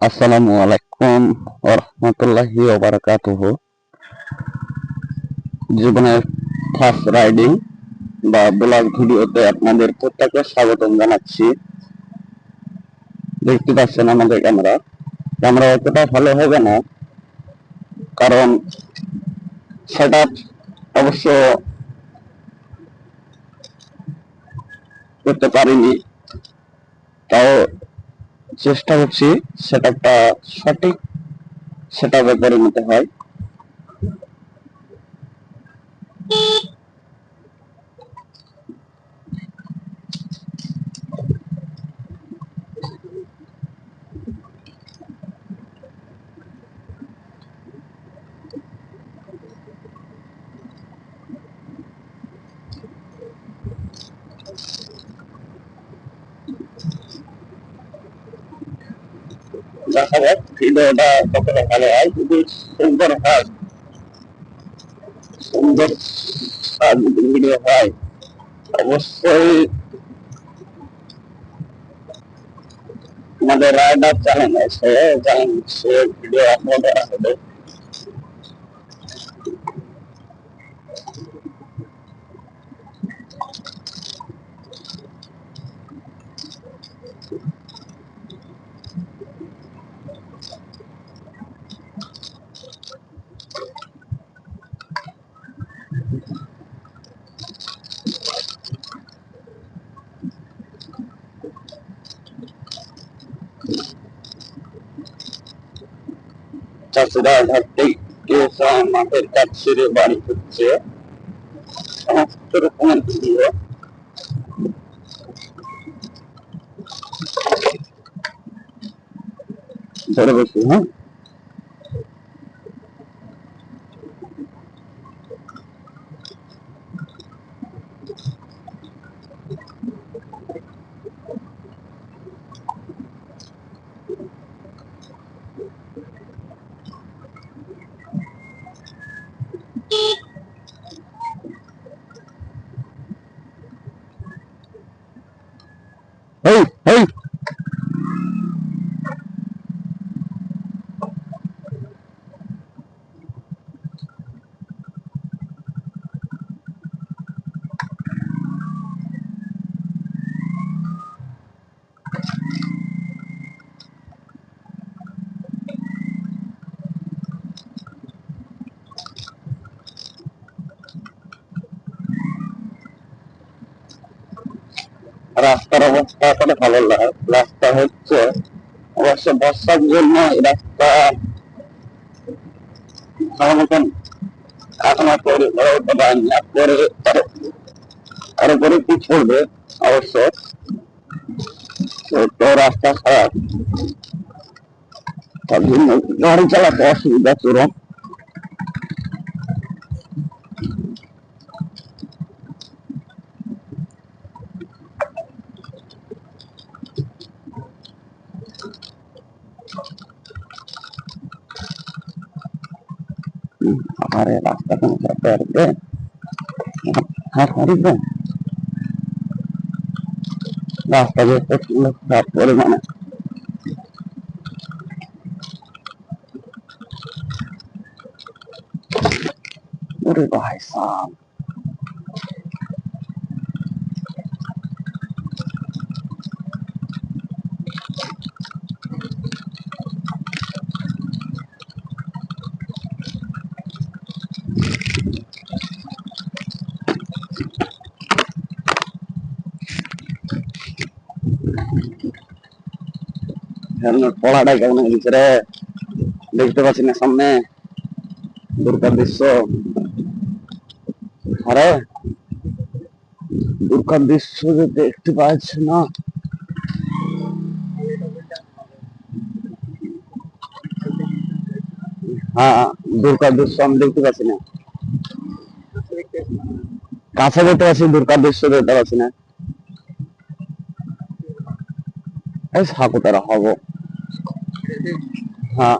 আসসালামু আলাইকুম ওয়া রাহমাতুল্লাহি ওয়া বারাকাতুহু। জীবনের ফার্স্ট রাইডিং বা ব্লগ ভিডিওতে আপনাদের প্রত্যেককে স্বাগতম জানাচ্ছি। দেখতে পাচ্ছেন আমাদের ক্যামেরা অতটা ভালো হবে না, কারণ সেটআপ অবশ্য করতে পারিনি, তাও চেষ্টা করছি সেটআপটা সঠিক সেটআপে পরিণত হয়। দেখা যাক ভিডিওটা কতটা ভালো হয়। যদি সুন্দর হয়, সুন্দর ভিডিও হয়, অবশ্যই আমাদের রাইডার চ্যানেল আছে, সে ভিডিও আপলোড করা হবে। চাষিরা ঘাটতে গিয়েছে, মাঠের কাজ ছেড়ে বাড়ি হচ্ছে, সমস্ত রকমের ভিডিও। ধরে বসি, হ্যাঁ এই এই রাস্তার অবস্থা আসলে ভালো লাগে। রাস্তা হচ্ছে অবশ্য বর্ষার জন্য এই রাস্তা ভালো মতন এখনো তৈরি করে উঠতে পারেনি। পরে তার উপরে কি চলবে অবশ্য, তো রাস্তা খারাপ, তার জন্য গাড়ি চালাতে অসুবিধা চরম। हमारे रास्ता में जाते रहते हर हर रास्ता जैसे खाराप परिमाणे अरे भाई साहब হেলমেট পড়াটা কেমন হয়েছে রে, দেখতে পাচ্ছি না সামনে দুর্গার দৃশ্য। আরে দুর্গার দৃশ্য যে দেখতে পাচ্ছি না, হ্যাঁ দুর্গার দৃশ্য আমি দেখতে পাচ্ছি না, কাছে দেখতে পাচ্ছি, দুর্গার দৃশ্য দেখতে পাচ্ছি না। এই সাকুতারা হবো, হ্যাঁ